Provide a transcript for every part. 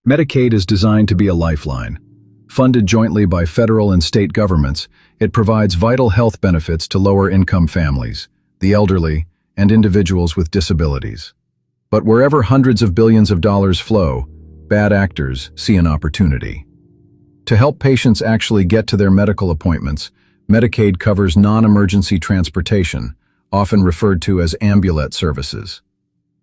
Medicaid is designed to be a lifeline. Funded jointly by federal and state governments, it provides vital health benefits to lower-income families, the elderly, and individuals with disabilities. But wherever hundreds of billions of dollars flow, bad actors see an opportunity. To help patients actually get to their medical appointments, Medicaid covers non-emergency transportation, often referred to as ambulette services.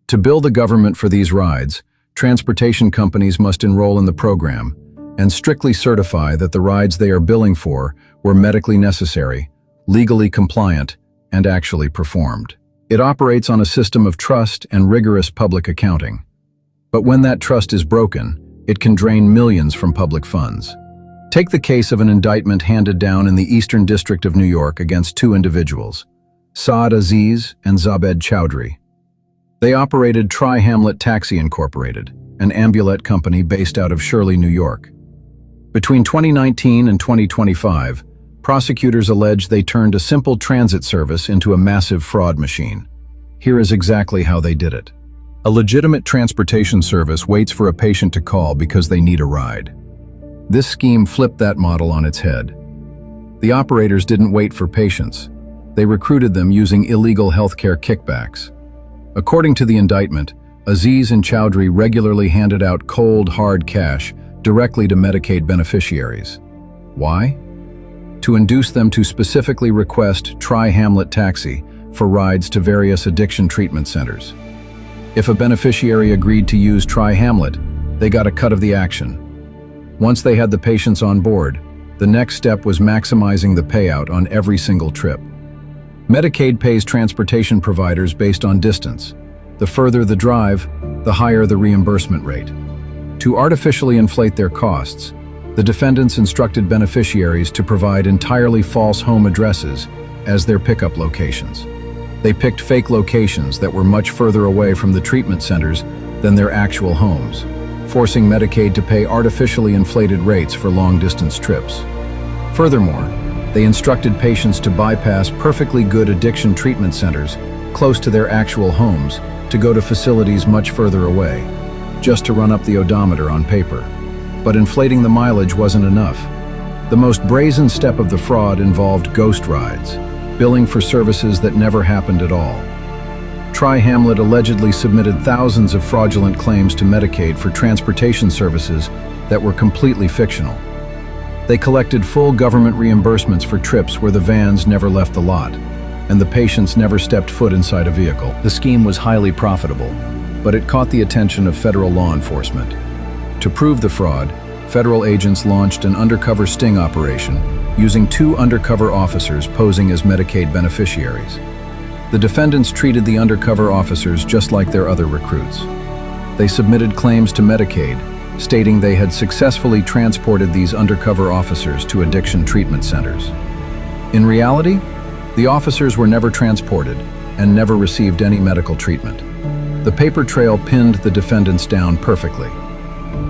To bill the government for these rides, transportation companies must enroll in the program and strictly certify that the rides they are billing for were medically necessary, legally compliant, and actually performed. It operates on a system of trust and rigorous public accounting. But when that trust is broken, it can drain millions from public funds. Take the case of an indictment handed down in the Eastern District of New York against two individuals, Saad Aziz and Zabed Chowdhury. They operated Tri-Hamlet Taxi Incorporated, an ambulette company based out of Shirley, New York. Between 2019 and 2025, prosecutors allege they turned a simple transit service into a massive fraud machine. Here is exactly how they did it. A legitimate transportation service waits for a patient to call because they need a ride. This scheme flipped that model on its head. The operators didn't wait for patients. They recruited them using illegal healthcare kickbacks. According to the indictment, Aziz and Chowdhury regularly handed out cold, hard cash directly to Medicaid beneficiaries. Why? To induce them to specifically request Tri-Hamlet Taxi for rides to various addiction treatment centers. If a beneficiary agreed to use Tri-Hamlet, they got a cut of the action. Once they had the patients on board, the next step was maximizing the payout on every single trip. Medicaid pays transportation providers based on distance. The further the drive, the higher the reimbursement rate. To artificially inflate their costs, the defendants instructed beneficiaries to provide entirely false home addresses as their pickup locations. They picked fake locations that were much further away from the treatment centers than their actual homes, forcing Medicaid to pay artificially inflated rates for long-distance trips. Furthermore, they instructed patients to bypass perfectly good addiction treatment centers close to their actual homes to go to facilities much further away, just to run up the odometer on paper. But inflating the mileage wasn't enough. The most brazen step of the fraud involved ghost rides, billing for services that never happened at all. Tri-Hamlet allegedly submitted thousands of fraudulent claims to Medicaid for transportation services that were completely fictional. They collected full government reimbursements for trips where the vans never left the lot, and the patients never stepped foot inside a vehicle. The scheme was highly profitable, but it caught the attention of federal law enforcement. To prove the fraud, federal agents launched an undercover sting operation using two undercover officers posing as Medicaid beneficiaries. The defendants treated the undercover officers just like their other recruits. They submitted claims to Medicaid, stating they had successfully transported these undercover officers to addiction treatment centers. In reality, the officers were never transported and never received any medical treatment. The paper trail pinned the defendants down perfectly.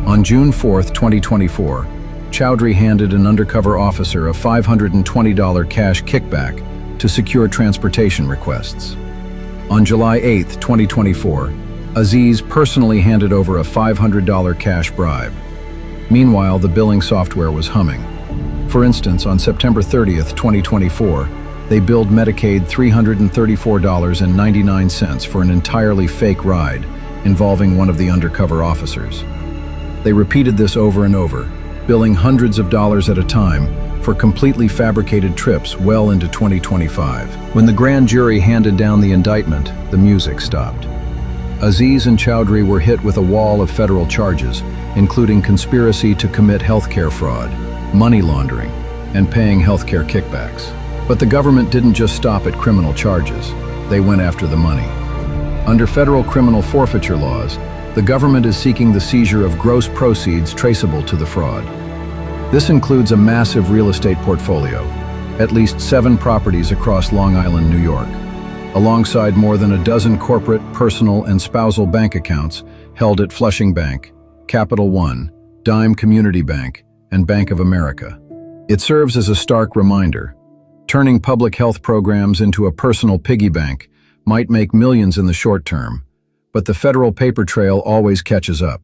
On June 4, 2024, Chowdhury handed an undercover officer a $520 cash kickback to secure transportation requests. On July 8, 2024, Aziz personally handed over a $500 cash bribe. Meanwhile, the billing software was humming. For instance, on September 30, 2024, they billed Medicaid $334.99 for an entirely fake ride involving one of the undercover officers. They repeated this over and over, billing hundreds of dollars at a time for completely fabricated trips well into 2025. When the grand jury handed down the indictment, the music stopped. Aziz and Chowdhury were hit with a wall of federal charges, including conspiracy to commit healthcare fraud, money laundering, and paying healthcare kickbacks. But the government didn't just stop at criminal charges. They went after the money. Under federal criminal forfeiture laws, the government is seeking the seizure of gross proceeds traceable to the fraud. This includes a massive real estate portfolio, at least 7 properties across Long Island, New York, alongside more than a dozen corporate, personal, and spousal bank accounts held at Flushing Bank, Capital One, Dime Community Bank, and Bank of America. It serves as a stark reminder. Turning public health programs into a personal piggy bank might make millions in the short term, but the federal paper trail always catches up.